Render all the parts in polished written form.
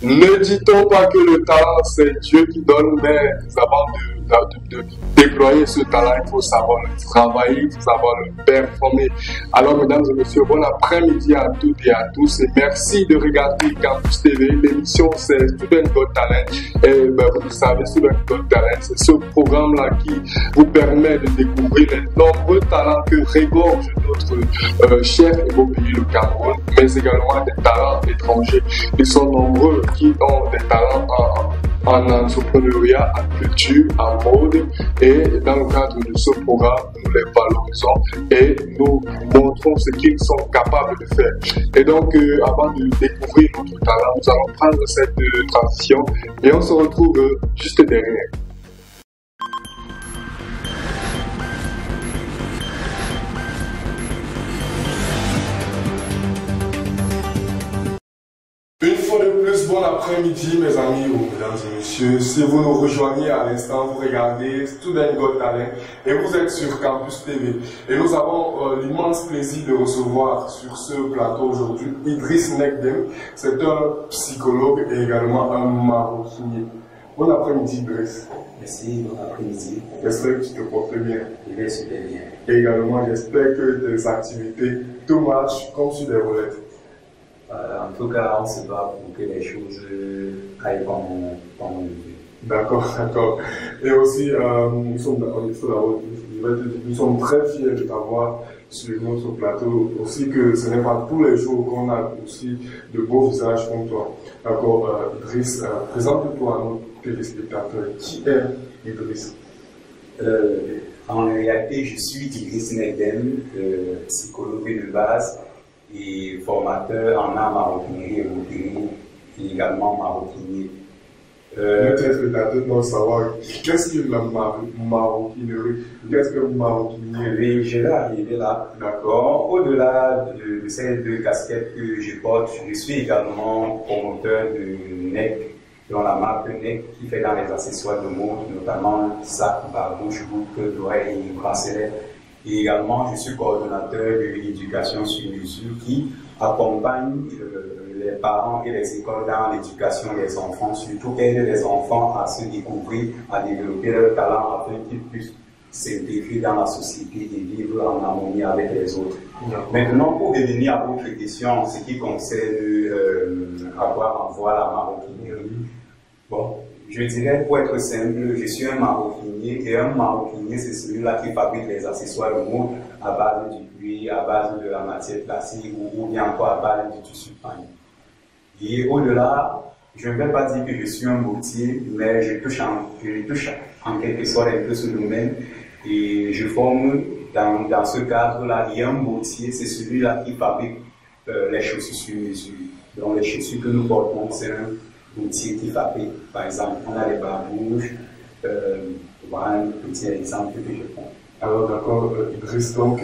Ne dit-on pas que le talent, c'est Dieu qui donne, mais avant de déployer ce talent, il faut savoir le travailler, il faut savoir le performer. Alors, mesdames et messieurs, bon après-midi à toutes et à tous et merci de regarder Campus TV. L'émission, c'est Student Got Talent. Et vous le savez, Student Got Talent, c'est ce programme-là qui vous permet de découvrir les nombreux talents que regorge notre cher et beau pays, le Cameroun, mais également des talents étrangers. Ils sont nombreux qui ont des talents en entrepreneuriat, en culture, en mode, et dans le cadre de ce programme, nous les valorisons et nous montrons ce qu'ils sont capables de faire. Et donc, avant de découvrir notre talent, nous allons prendre cette transition et on se retrouve juste derrière. Une fois de plus, bon après-midi mes amis ou mesdames et messieurs. Si vous nous rejoignez à l'instant, vous regardez Student Got Talent et vous êtes sur Campus TV. Et nous avons l'immense plaisir de recevoir sur ce plateau aujourd'hui Idriss Nekdem. C'est un psychologue et également un maroquinier. Bon après-midi Idriss. Merci, bon après-midi. J'espère que tu te portes bien. Je vais super bien. Et également, j'espère que tes activités, tout marche comme sur des roulettes. En tout cas, on se bat pour que les choses aillent comme on veut. D'accord, d'accord. Et aussi, nous sommes très fiers de t'avoir sur notre plateau. Aussi que ce n'est pas tous les jours qu'on a aussi de beaux visages comme toi. D'accord, Idriss, présente-toi à nos téléspectateurs. Qui est Idriss? En réalité, je suis Idriss Nekdem, psychologue de base et formateur en art maroquinerie et moterie, et également maroquinier. Les téléspectateurs doivent savoir qu'est-ce que la maroquinerie, qu'est-ce que le maroquinier. Oui, je vais arriver là. D'accord. Au-delà de ces deux casquettes que je porte, je suis également promoteur de NEC, dont la marque NEC qui fait dans les accessoires de mode, notamment sacs, barbouches, boucles d'oreilles et bracelets. Et également, je suis coordonnateur de l'éducation sur mesure qui accompagne les parents et les écoles dans l'éducation des enfants, surtout aide les enfants à se découvrir, à développer leur talent afin qu'ils puissent s'intégrer dans la société et vivre en harmonie avec les autres. Maintenant, pour revenir à votre question en ce qui concerne à quoi renvoie la maroquinerie, bon, je dirais, pour être simple, je suis un maroquinier et un maroquinier, c'est celui-là qui fabrique les accessoires de mode à base du cuir, à base de la matière plastique ou bien encore à base du tissu de pagne. Et au-delà, je ne vais pas dire que je suis un boutier, mais je touche en quelque sorte un peu ce domaine et je forme dans ce cadre-là. Et un boutier, c'est celui-là qui fabrique les chaussures sur mesure. Donc les chaussures que nous portons, c'est un boutier qui fabrique. Par exemple, on a les barbouches, voilà un petit exemple que je prends. Alors d'accord, Idriss, donc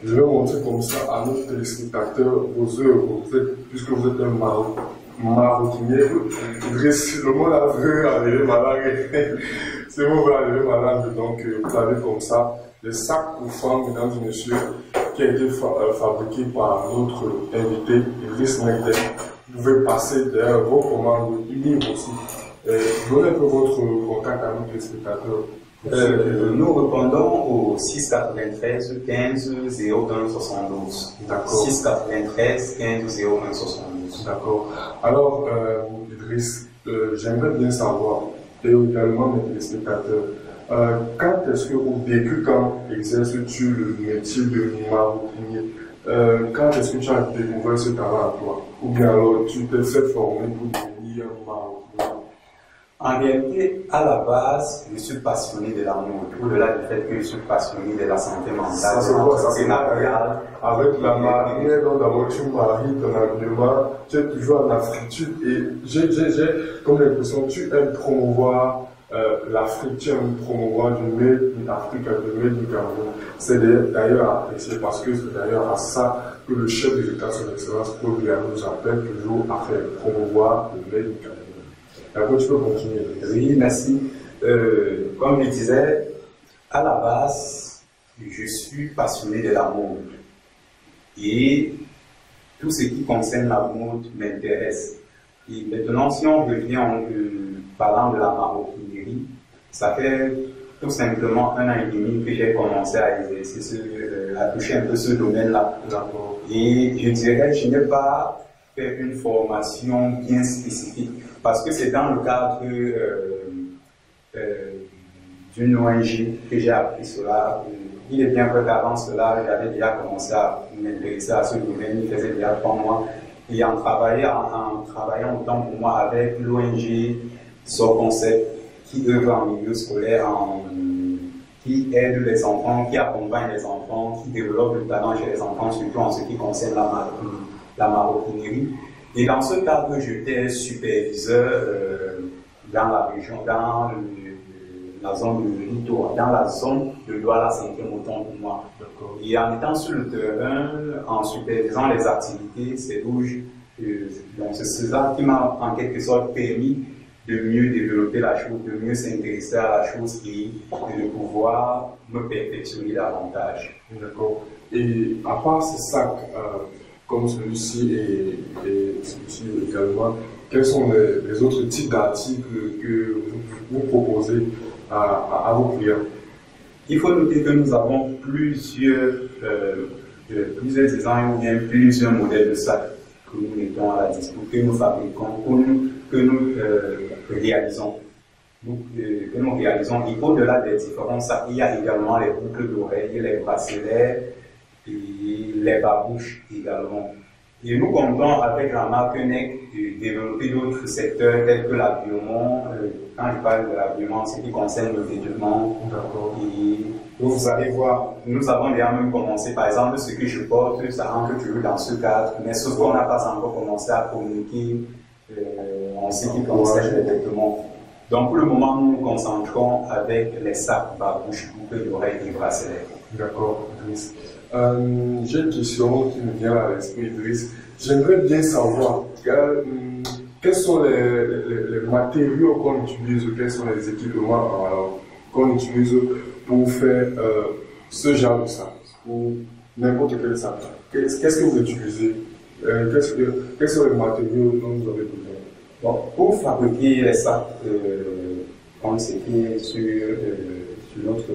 je vais montrer comme ça à nos téléspectateurs vos œuvres, puisque vous êtes un maroquinier. Idriss, le mot là veut arriver malade. C'est bon, vous arriver malade. Donc vous avez comme ça des sacs pour femmes, mesdames et messieurs, qui a été fabriqué par notre invité, Idriss Nekdem. Vous pouvez passer derrière vos commandes, livres aussi. Donnez un peu votre contact à nos téléspectateurs. Nous répondons au 693 15 01 72. D'accord. 693 15 01 72. D'accord. Alors, Idriss, j'aimerais bien savoir, et également mes téléspectateurs, quand est-ce qu'au début, quand exerces-tu le métier de maroquinier, quand est-ce que tu as découvert ce talent à toi? Ou bien alors tu t'es fait former pour devenir maroquinier? En réalité, à la base, je suis passionné de l'amour. Au-delà du fait que je suis passionné de la santé mentale, ça se voit, ça se voit. Avec la marinière, donc d'abord tu maries ton habillement, tu es toujours en Afrique et j'ai comme l'impression que tu aimes promouvoir l'Afrique, tu aimes promouvoir du Made in Africa, du Made in Cameroun. C'est d'ailleurs apprécié parce que c'est d'ailleurs à ça que le chef de l'État, son excellence Claude Biya, nous appelle toujours à faire promouvoir le Made in Cameroun. Alors, tu peux continuer. Oui, merci. Comme je disais, à la base, je suis passionné de la mode. Et tout ce qui concerne la mode m'intéresse. Et maintenant, si on revient en parlant de la maroquinerie, ça fait tout simplement 1 an et demi que j'ai commencé à exercer, à toucher un peu ce domaine-là. Et je dirais, je n'ai pas fait une formation bien spécifique, parce que c'est dans le cadre d'une ONG que j'ai appris cela. Il est bien que qu'avant cela, j'avais déjà commencé à m'intéresser à ce domaine, il faisait déjà 3 mois. Et en travaillant autant pour moi avec l'ONG SOCONCEPT, qui œuvre en milieu scolaire, qui aide les enfants, qui accompagne les enfants, qui développe le talent chez les enfants, surtout en ce qui concerne la maroquinerie. Et dans ce cadre, j'étais superviseur dans la région, dans la zone de Littoral, dans la zone de Douala 5e autant pour moi. Et en étant sur le terrain, en supervisant les activités, c'est où c'est ça qui m'a en quelque sorte permis de mieux développer la chose, de mieux s'intéresser à la chose et de pouvoir me perfectionner davantage. D'accord. Et à part ces sacs comme celui-ci et celui-ci également, quels sont les autres types d'articles que vous proposez à vos clients? Il faut noter que nous avons plusieurs designs ou bien plusieurs modèles de sacs que nous mettons à la disposition, que nous fabriquons, que nous réalisons. Que nous réalisons. Et au-delà des différents sacs, il y a également les boucles d'oreilles, les bracelets et les babouches également. Et nous comptons avec la marque NEC de développer d'autres secteurs tels que l'habillement. Quand je parle de l'habillement, ce qui concerne le vêtement. Et vous allez voir, nous avons déjà même commencé, par exemple, ce que je porte, ça rentre toujours dans ce cadre, mais sauf qu'on n'a pas encore commencé à communiquer en ce qui concerne les vêtements. Donc pour le moment, nous nous concentrons avec les sacs, babouches, boucles d'oreilles et bracelets. D'accord, Idriss. J'ai une question qui me vient à l'esprit, Idriss. J'aimerais bien savoir quels sont les matériaux qu'on utilise, quels sont les équipements qu'on utilise pour faire ce genre de sac, ou n'importe quel sac. Qu'est-ce que vous utilisez? Quels sont les matériaux dont vous avez besoin? Bon, pour fabriquer les sacs, comme c'était sur notre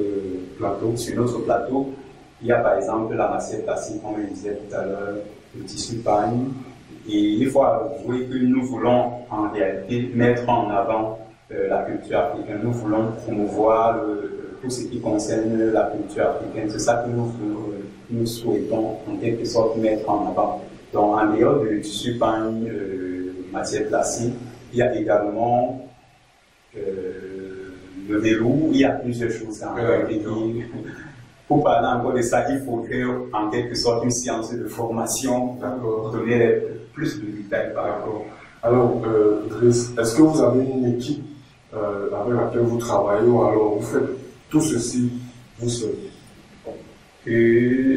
plateau, il y a par exemple la matière plastique, comme je disais tout à l'heure, le tissu pagne. Et il faut avouer que nous voulons en réalité mettre en avant la culture africaine. Nous voulons promouvoir tout ce qui concerne la culture africaine. C'est ça que nous souhaitons en quelque sorte mettre en avant. Donc en dehors du tissu pagne, matière plastique, il y a également le verrou. Il y a plusieurs choses dans le Pour parler encore de ça, il faudrait en quelque sorte une séance de formation pour donner plus de détails par rapport. Alors, Idriss, est-ce que vous avez une équipe avec laquelle vous travaillez ou alors vous faites tout ceci vous seul?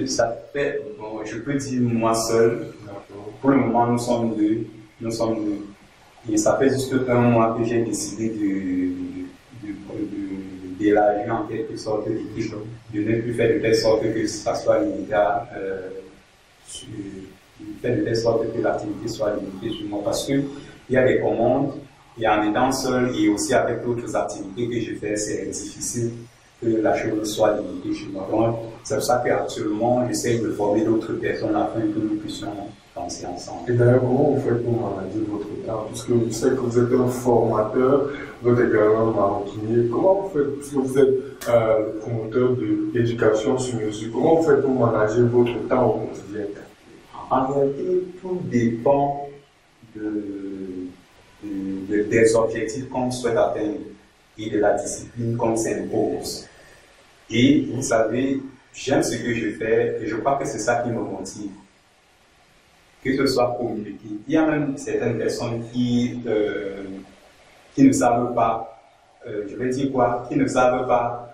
Ça fait, bon, je peux dire moi seul. Pour le moment, nous sommes deux. Et ça fait juste 1 mois que j'ai décidé d'élargir en quelque sorte l'équipe, de ne plus faire de telle sorte que ça soit limité faire de telle sorte que l'activité soit limitée sur moi, parce qu'il y a des commandes et en étant seul et aussi avec d'autres activités que je fais, c'est difficile que la chose soit limitée chez moi. Donc c'est pour ça qu'actuellement j'essaie de former d'autres personnes afin que nous puissions penser ensemble. Et d'ailleurs, comment vous faites pour manager votre temps? Puisque je sais que vous êtes un formateur, vous êtes également maroquinier. Comment vous faites, puisque vous êtes le promoteur d'éducation sur mesure, comment vous faites pour manager votre temps au quotidien? En réalité, tout dépend des objectifs qu'on souhaite atteindre et de la discipline qu'on s'impose. Et vous savez, j'aime ce que je fais et je crois que c'est ça qui me motive. Que ce soit communiquer. Il y a même certaines personnes qui ne savent pas, je vais dire quoi, qui ne savent pas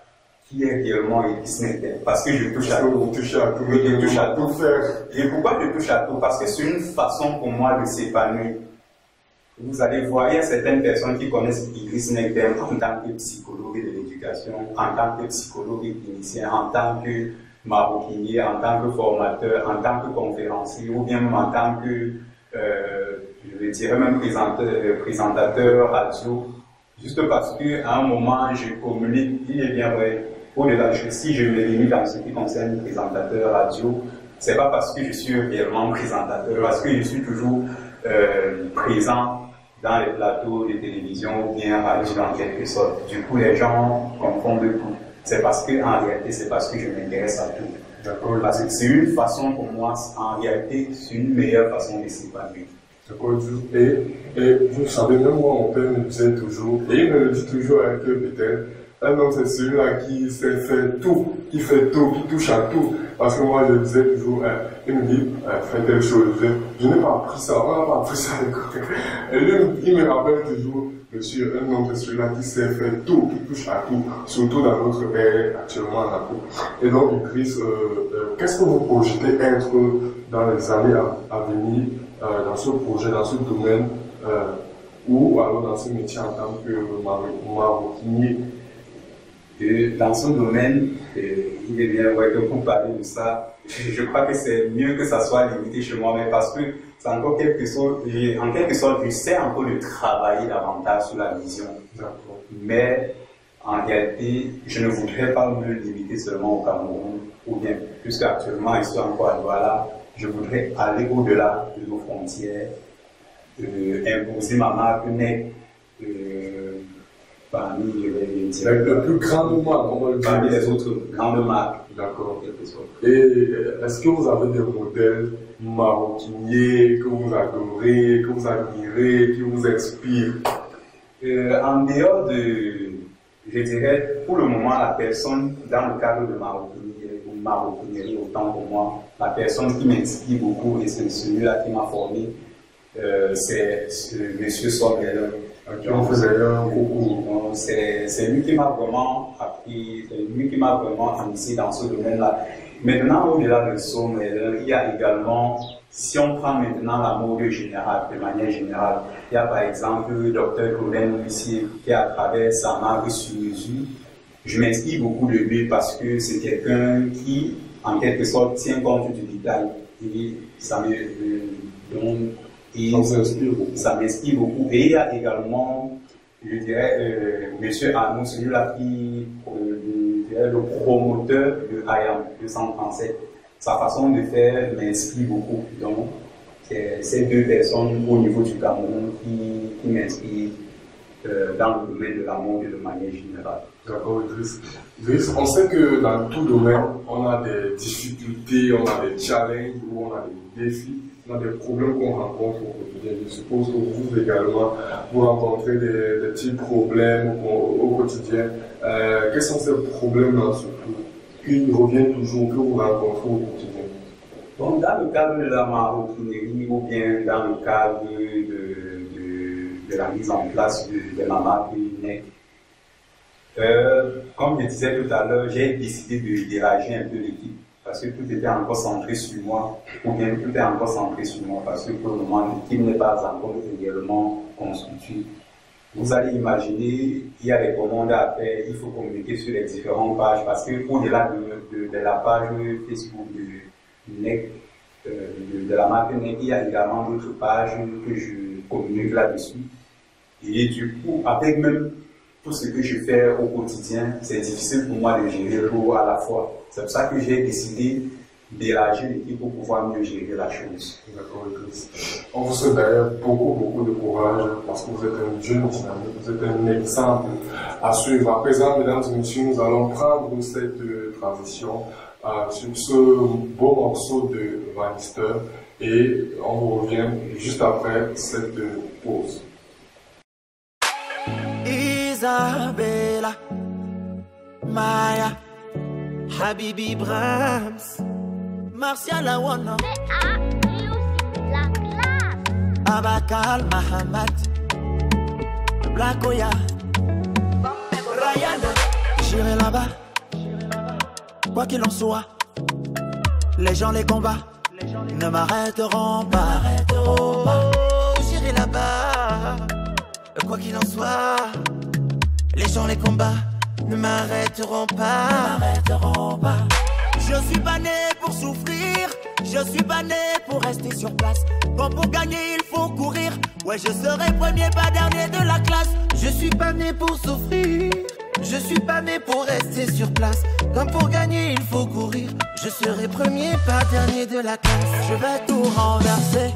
qui est réellement Idriss Nekdem. Parce que je touche à tout. Je touche à tout faire. Et pourquoi je touche à tout? Parce que c'est une façon pour moi de s'épanouir. Vous allez voir, il y a certaines personnes qui connaissent Idriss Nekdem en tant que psychologue de l'éducation, en tant que psychologue clinicien, en tant que maroquinier, en tant que formateur, en tant que conférencier, ou bien même en tant que je dirais même présentateur radio, juste parce qu'à un moment, je communique, il est bien vrai, au-delà, si je me limite en ce qui concerne présentateur radio, c'est pas parce que je suis réellement présentateur, parce que je suis toujours présent dans les plateaux de télévision ou bien radio en quelque sorte. Du coup, les gens confondent tout. C'est parce que, en réalité, c'est parce que je m'intéresse à tout. D'accord. Parce que c'est une façon pour moi, en réalité, c'est une meilleure façon de s'épanouir. D'accord. Et vous savez, même moi, mon père me disait toujours, et il me le dit toujours avec eux peut-être, un homme c'est celui-là qui sait faire tout, qui fait tout, qui touche à tout. Parce que moi, je disais toujours, il me dit, fais telle chose. Je n'ai pas appris ça, on n'a pas appris ça à l'école. Et lui, il me rappelle toujours, monsieur, un homme c'est celui-là qui sait faire tout, qui touche à tout, surtout dans notre ère actuellement en Afrique. Et donc, Idriss, qu'est-ce que vous projetez être dans les années à venir, dans ce projet, dans ce domaine, ou alors dans ce métier en tant que maroquinier? Dans ce domaine, il est bien vrai que pour parler de ça, je crois que c'est mieux que ça soit limité chez moi, mais parce que c'est encore quelque chose, en quelque sorte, j'essaie encore de travailler davantage sur la vision. Mais en réalité, je ne voudrais pas me limiter seulement au Cameroun, ou bien, puisqu'actuellement, ici encore à Douala, je voudrais aller au-delà de nos frontières, imposer ma marque NEC. Parmi le plus grand marque, on va le dire. Parmi les autres grandes marques. D'accord. Et est-ce que vous avez des modèles maroquiniers que vous adorez, que vous admirez, qui vous inspirent? En dehors de, je dirais, pour le moment, la personne, dans le cadre de maroquinerie, autant pour moi, la personne qui m'inspire beaucoup, et c'est celui-là qui m'a formé, c'est M. Sorbel. C'est lui qui m'a vraiment appris, c'est lui qui m'a vraiment initié dans ce domaine-là. Maintenant, au-delà de Sommel, il y a également, si on prend maintenant la mode générale, de manière générale, il y a par exemple le Dr Claudin Lucier qui, à travers sa marque sur mesure, je m'inspire beaucoup de lui parce que c'est quelqu'un qui, en quelque sorte, tient compte du détail. Et ça m'inspire beaucoup. Et il y a également, je dirais, M. Arnaud, celui-là qui est le promoteur de IAM 237. Sa façon de faire m'inspire beaucoup. Donc, c'est ces deux personnes au niveau du Cameroun qui m'inspirent dans le domaine de la mode de manière générale. D'accord, Idriss, on sait que dans tout domaine, on a des difficultés, on a des challenges, ou on a des défis. On a des problèmes qu'on rencontre au quotidien. Je suppose que vous également, vous rencontrez des petits problèmes au quotidien. Quels sont ces problèmes-là surtout qui reviennent toujours, que vous rencontrez au quotidien? Bon, dans le cadre de la maroquinerie ou bien dans le cadre de la mise en place de la marque NEC, comme je disais tout à l'heure, j'ai décidé d'élargir un peu l'équipe. Parce que tout était encore centré sur moi, ou bien tout est encore centré sur moi, parce que pour le moment, l'équipe n'est pas encore réellement constituée. Vous allez imaginer, il y a des commandes à faire, il faut communiquer sur les différentes pages, parce que au-delà de la page Facebook de NEC, de la marque NEC, il y a également d'autres pages que je communique là-dessus. Et du coup, avec même tout ce que je fais au quotidien, c'est difficile pour moi de gérer tout à la fois. C'est pour ça que j'ai décidé d'élargir l'équipe pour pouvoir mieux gérer la chose. D'accord, Idriss. On vous souhaite d'ailleurs beaucoup de courage parce que vous êtes un jeune dynamique, vous êtes un exemple à suivre. À présent, mesdames et messieurs, nous allons prendre cette transition sur ce beau morceau de Vanister et on vous revient juste après cette pause. Isabella, Maya, Habibi Brahms, Martial Awana, la classe. Abakal Mahamad, Black Oya, Ryan, j'irai là-bas, quoi qu'il en soit, les gens les combats ne m'arrêteront pas. J'irai là-bas, quoi qu'il en soit, les gens les combats ne m'arrêteront pas. Je suis pas né pour souffrir, je suis pas né pour rester sur place. Quand pour gagner il faut courir, ouais je serai premier pas dernier de la classe. Je suis pas né pour souffrir, je suis pas né pour rester sur place. Comme pour gagner il faut courir, je serai premier pas dernier de la classe. Je vais tout renverser,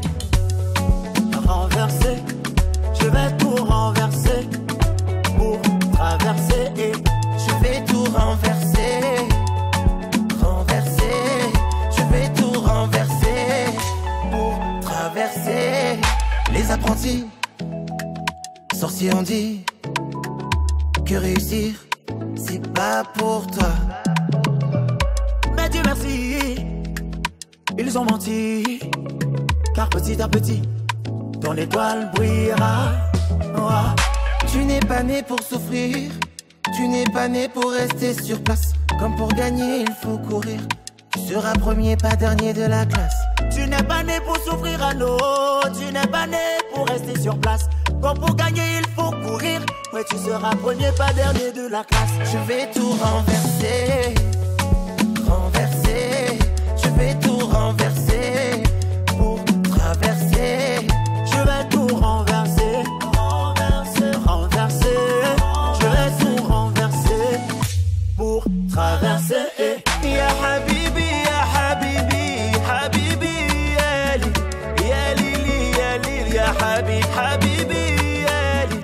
renverser. Je vais tout renverser pour traverser et je vais tout renverser, renverser. Je vais tout renverser pour traverser. Les apprentis sorciers ont dit que réussir c'est pas pour toi. Mais Dieu merci, ils ont menti, car petit à petit ton étoile brillera. Oh. Tu n'es pas né pour souffrir, tu n'es pas né pour rester sur place. Comme pour gagner il faut courir, tu seras premier pas dernier de la classe. Tu n'es pas né pour souffrir à l'eau, tu n'es pas né pour rester sur place. Comme pour gagner il faut courir, ouais tu seras premier pas dernier de la classe. Je vais tout renverser, renverser. Je vais tout renverser pour traverser. Je vais tout renverser, renverser, renverser. Je vais tout renverser pour traverser. Ya habibi, ya habibi, habibi, yali, yali, yali, ya habibi, habibi, yali.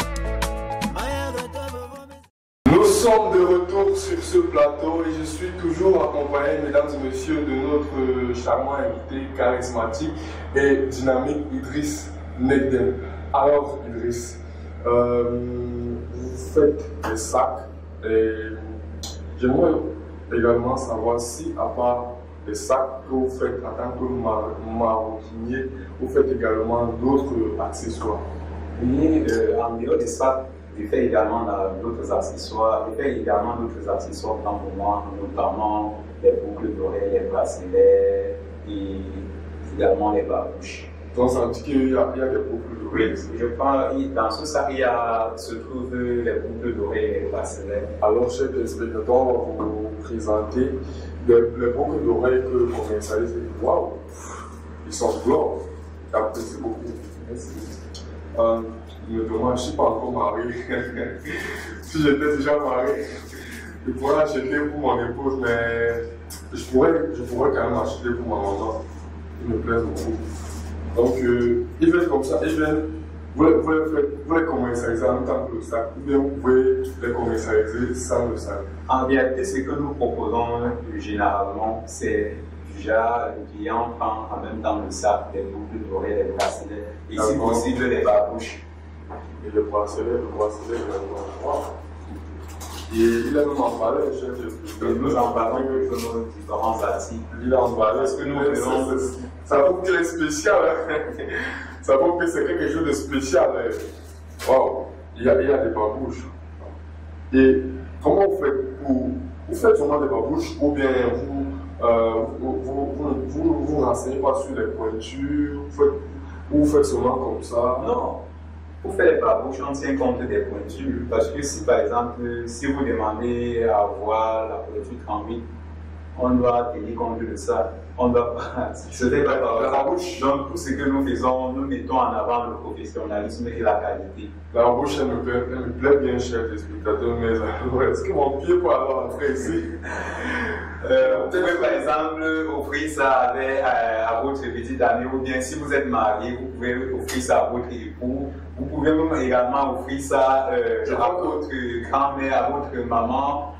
Nous sommes de retour sur ce plateau et je suis toujours accompagné, mesdames et messieurs, de notre charmant invité charismatique et dynamique Idriss Nekden. Alors Idriss, vous faites des sacs et j'aimerais également savoir si à part les sacs que vous faites en tant que maroquinier, vous faites également d'autres accessoires. Oui, en dehors des sacs, je fais également d'autres accessoires. Je fais également d'autres accessoires pour moi, notamment les boucles d'oreilles, les bracelets et également les babouches. Donc ça veut dire qu'il y a des boucles d'oreilles. Oui, je pense dans ce sac, se trouvent les boucles d'oreilles et les bracelets. Alors, chers téléspectateurs, on va vous présenter les boucles d'oreilles que vous commercialisez. Waouh, ils sont blancs. J'apprécie beaucoup. Merci. Je me demande, je ne suis pas encore marié. Si j'étais déjà marié, je pourrais acheter pour mon épouse, mais je pourrais quand même acheter pour ma maman. Ils me plaisent beaucoup. Donc, ils viennent comme ça, vous les commercialisez en même temps que le sac, ou bien vous pouvez les commercialiser sans le sac. En réalité, ce que nous proposons généralement, c'est déjà le client prend en même temps le sac, les boucles d'oreilles, les bracelets, et si possible les babouches. Et le bracelet, wow. Et il a même emballé, nous emballons nos différents articles. Il a emballé, parce que nous faisons. Ça prouve qu'il est spécial. Hein? Ça prouve que c'est quelque chose de spécial. Hein? Wow. Il y a des babouches. Et comment vous faites vous faites seulement des babouches ou bien vous renseignez pas sur les pointures, vous faites seulement comme ça? Non. Pour faire les babouches, on tient compte des pointures. Parce que si par exemple, si vous demandez à avoir la pointure 38, on doit tenir compte de ça. On doit pas. Ce n'est pas la bouche. Donc tout ce que nous faisons, nous mettons en avant le professionnalisme et la qualité. La bouche, elle me plaît bien, chers spectateurs, mais est-ce que mon pied peut alors entrer ici? Vous pouvez par exemple offrir ça à votre petite amie, ou bien si vous êtes marié, vous pouvez offrir ça à votre époux. Vous pouvez même également offrir ça à votre grand-mère, à votre maman.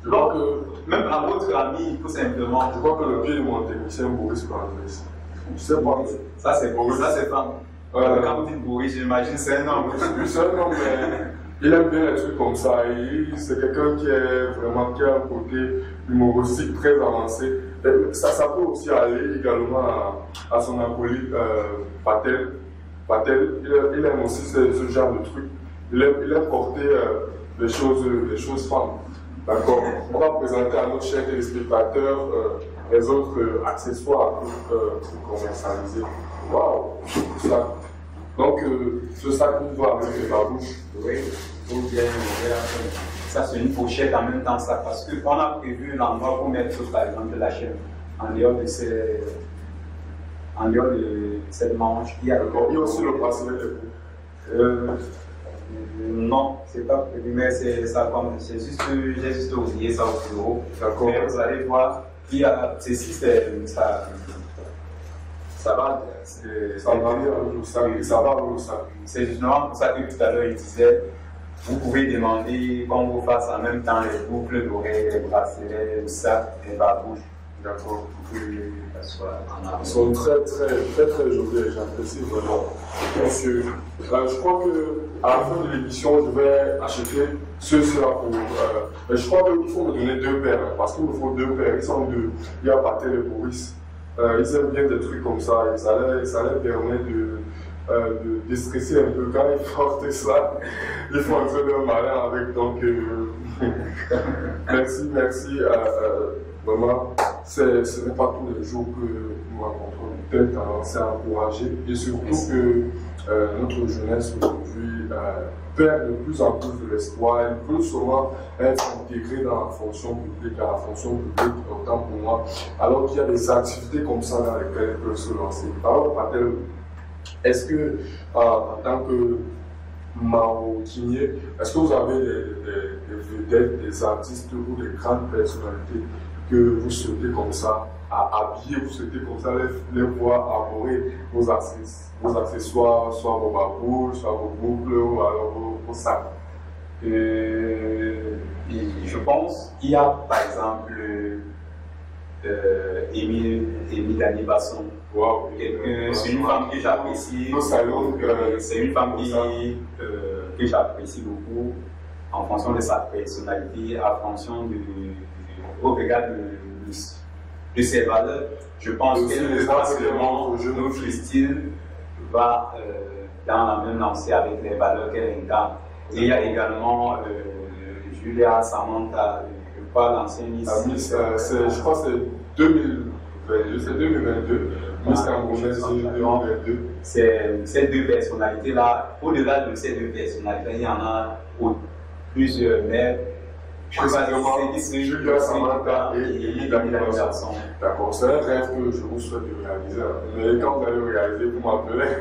Je crois que même à votre ami, tout simplement. Je crois que le pied de mon technicien Boris Pandres. Je sais pas. Ça c'est Boris, ça c'est femme. Quand vous dites Boris, j'imagine c'est un homme. C'est un homme, mais il aime bien les trucs comme ça. C'est quelqu'un qui a un côté humoristique très avancé. Et ça peut aussi aller également à son acolyte Patel. Il aime aussi ce genre de trucs. Il aime porter les choses femmes. D'accord. On va présenter à notre chers téléspectateurs les autres accessoires pour commercialiser. Waouh! Ça. Donc, ce sac nous va avec les babouches. Oui, ou bien ça sur une pochette en même temps ça, parce qu'on a prévu l'endroit pour mettre par exemple la chaîne en dehors de cette manche. Il y a aussi le bracelet de non, c'est pas prévu, mais c'est ça comme j'ai juste oublié ça au bureau. D'accord. Mais vous allez voir, il y a ceci, ça va avec le sac. C'est justement pour ça que tout à l'heure il disait, vous pouvez demander qu'on vous fasse en même temps les boucles d'oreilles, les bracelets, le sac, les babouches. D'accord. Ils sont très jolis, j'apprécie vraiment. Monsieur, je crois qu'à la fin de l'émission, je vais acheter ceux-là pour. Je crois qu'il faut me donner 2 paires, parce qu'il me faut 2 paires. Ils sont 2. Il y a Patel et Boris. Ils aiment bien des trucs comme ça, et ça leur permet de déstresser un peu. Quand ils portent ça, ils font un peu de malin avec. Donc, merci. Vraiment, ce n'est pas tous les jours que nous rencontrons une telle tendance à encourager, et surtout que notre jeunesse aujourd'hui perd de plus en plus de l'espoir. Elle peut souvent être intégrée dans la fonction publique, autant pour moi, alors qu'il y a des activités comme ça dans lesquelles ils peuvent se lancer. Alors, Patel, est-ce que, en tant que maroquinier, est-ce que vous avez des vedettes, des artistes ou des grandes personnalités que vous souhaitez comme ça habiller, vous souhaitez comme ça les voir arborer vos accessoires, soit vos babouches, soit vos boucles ou alors vos sacs? Et je pense qu'il y a par exemple Émile Anibasson. Wow. C'est une femme que j'apprécie. C'est une femme que j'apprécie beaucoup en fonction de sa personnalité, en fonction au regard de ses valeurs. Je pense que facilement notre style va dans la même lancée avec les valeurs qu'elle incarne. Et il y a également Julia Samantha, je crois l'ancienne Miss. Je crois que c'est 2022. Miss Camerounaise 2022. Ces 2 personnalités-là, au-delà de ces 2 personnalités, il y en a plusieurs, mais c'est Julia Samantha et Émile Anibasson. D'accord, c'est un rêve que je vous souhaite de réaliser. Mais quand vous allez le réaliser, vous m'appelez.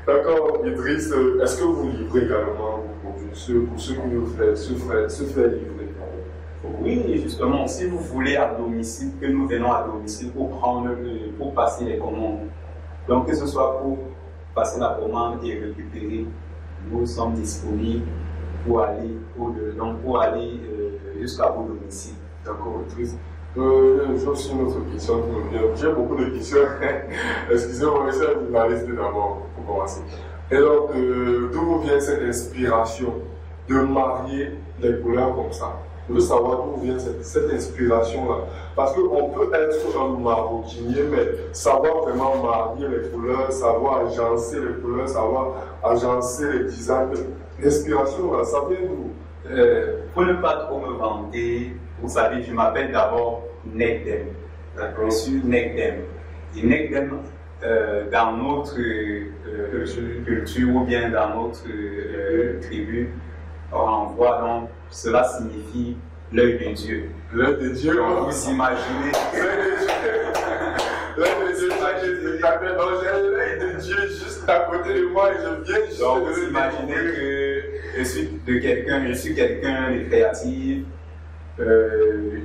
D'accord, Idriss, est-ce que vous livrez également pour ceux qui se fait livrer? Oui, justement, si vous voulez à domicile, que nous venons à domicile pour passer les commandes. Donc, que ce soit pour passer la commande et récupérer, nous sommes disponibles pour aller jusqu'à vos domiciles. D'accord, Idriss. J'ai aussi une autre question qui me vient. J'ai beaucoup de questions. Excusez-moi, mais c'est un journaliste d'abord pour commencer. Et donc, d'où vous vient cette inspiration de marier les couleurs comme ça? Je veux savoir d'où vient cette inspiration-là. Parce qu'on peut être un maroquinier, mais savoir vraiment marier les couleurs, savoir agencer les couleurs, savoir agencer les designs. L'inspiration, ça vient d'où? Pour ne pas trop me vanter, vous savez, je m'appelle d'abord Nekdem. Je suis Nekdem. Et Nekdem, dans notre culture ou bien dans notre tribu, on voit donc, cela signifie l'œil de Dieu. L'œil de Dieu, donc, vous imaginez. L'œil de Dieu, j'ai l'œil de Dieu juste à côté de moi et je viens juste donc, vous imaginez que je suis quelqu'un de créatif.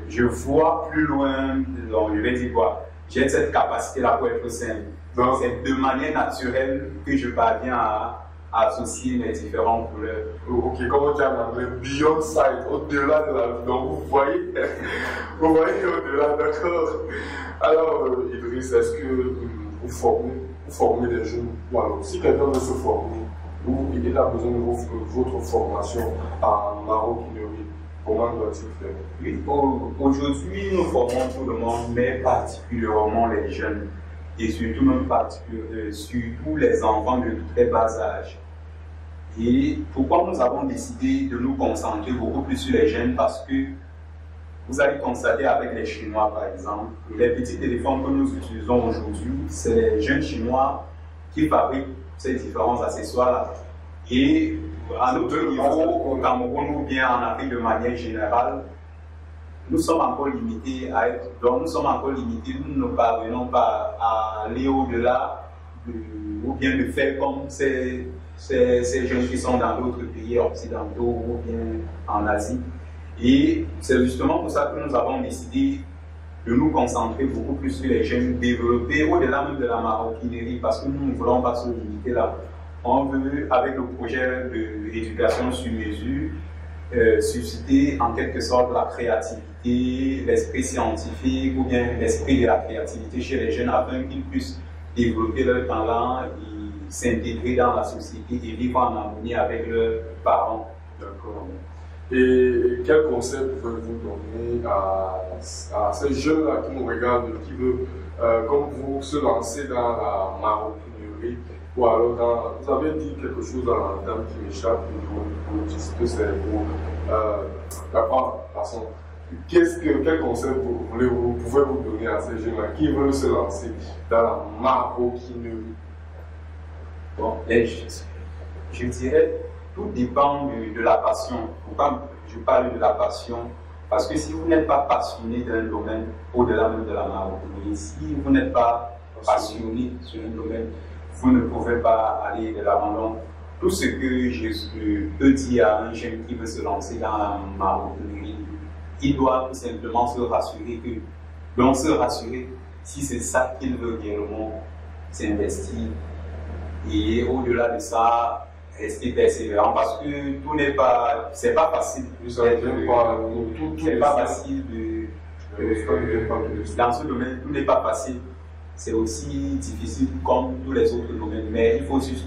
Je vois plus loin, donc je vais dire quoi. J'ai cette capacité-là pour être simple. C'est de manière naturelle que je parviens à associer mes différentes couleurs. Ok, comment tu as anglais? Beyond sight, au-delà de la vie. Donc vous voyez au-delà, d'accord. Alors, Idriss, est-ce que vous formez des jeunes? Voilà. Si quelqu'un veut se former, ou il a besoin de votre formation en maroquinerie, comment doit-il faire? Oui, aujourd'hui, nous formons tout le monde, mais particulièrement les jeunes. Et surtout, surtout les enfants de très bas âge. Et pourquoi nous avons décidé de nous concentrer beaucoup plus sur les jeunes? Parce que vous allez constater avec les Chinois, par exemple, les petits téléphones que nous utilisons aujourd'hui, c'est les jeunes Chinois qui fabriquent ces différents accessoires-là. Et à notre niveau, au Cameroun ou bien en Afrique de manière générale, nous sommes encore limités à être, donc nous sommes encore limités, nous ne parvenons pas à aller au-delà ou bien de faire comme ces jeunes qui sont dans d'autres pays occidentaux ou bien en Asie. Et c'est justement pour ça que nous avons décidé de nous concentrer beaucoup plus sur les jeunes, développer au-delà même de la maroquinerie, parce que nous ne voulons pas se limiter là. On veut, avec le projet d'éducation sur mesure, susciter en quelque sorte la créativité, l'esprit scientifique ou bien l'esprit de la créativité chez les jeunes afin qu'ils puissent développer leur talent et s'intégrer dans la société et vivre en harmonie avec leurs parents. D'accord. Et quel conseil pouvez-vous donner à ces jeunes-là qui nous regardent, qui veulent, comme vous, se lancer dans la maroquinerie ou alors vous avez dit quelque chose dans l'entame qui m'échappe, vous dites que c'est pour façon. Quel conseil vous pouvez vous donner à ces jeunes-là qui veulent se lancer dans la maroquinerie? Bon, je dirais, tout dépend de la passion. Pourquoi je parle de la passion? Parce que si vous n'êtes pas passionné d'un domaine, au-delà même de la maroquinerie, si vous n'êtes pas passionné sur un domaine, vous ne pouvez pas aller de l'avant. Donc, tout ce que je peux dire à un jeune qui veut se lancer dans la maroquinerie, il doit tout simplement se rassurer si c'est ça qu'il veut réellement, s'investir. Et au-delà de ça, rester persévérant parce que tout n'est pas, c'est pas facile. C'est pas facile dans ce domaine, tout n'est pas facile. C'est aussi difficile comme tous les autres domaines, mais il faut juste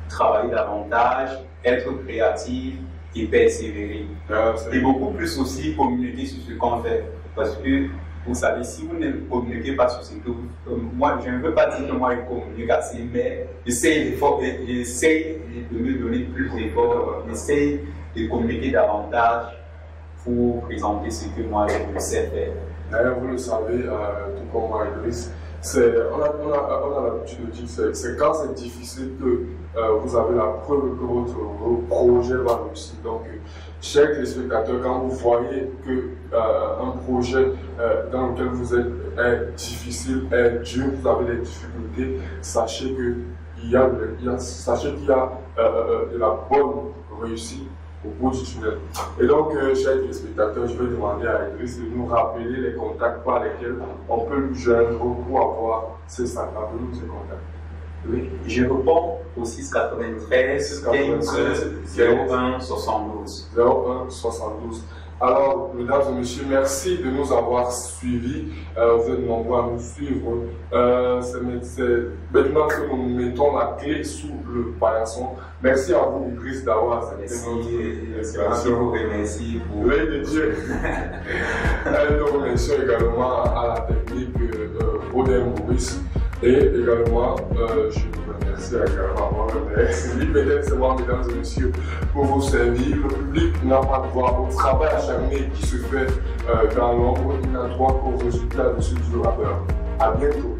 travailler davantage, être créatif et persévérer. Et beaucoup plus aussi communiquer sur ce qu'on fait. Parce que vous savez, si vous ne communiquez pas sur ce que vous... moi, je ne veux pas dire que moi je communique assez, mais j'essaie de me donner plus d'efforts, j'essaie de communiquer davantage pour présenter ce que moi je sais faire. D'ailleurs, vous le savez, tout comme moi, Idriss, on a l'habitude de dire que c'est quand c'est difficile que vous avez la preuve que votre projet va réussir. Donc, chers téléspectateurs, quand vous voyez qu'un projet dans lequel vous êtes est difficile, est dur, vous avez des difficultés, sachez qu'il y a de la bonne réussite au bout du tunnel. Et donc, chers téléspectateurs, je vais demander à Idriss de nous rappeler les contacts par lesquels on peut nous joindre pour avoir ces contacts. Oui, je réponds au 693 01 72. 01 72. Alors, mesdames et messieurs, merci de nous avoir suivis. Vous êtes nombreux à nous suivre. C'est maintenant que nous mettons la clé sous le paillasson. Merci à vous, Idriss, d'avoir accepté notre merci pour l'œil de Dieu. Nous remercions également à la technique Odin Maurice. Et également, je vous remercie également peut-être c'est moi, mesdames et messieurs, pour vous servir. Le public n'a pas droit au travail acharné qui se fait dans l'ombre, il n'a droit qu'au résultat de ce du rappeur. À bientôt.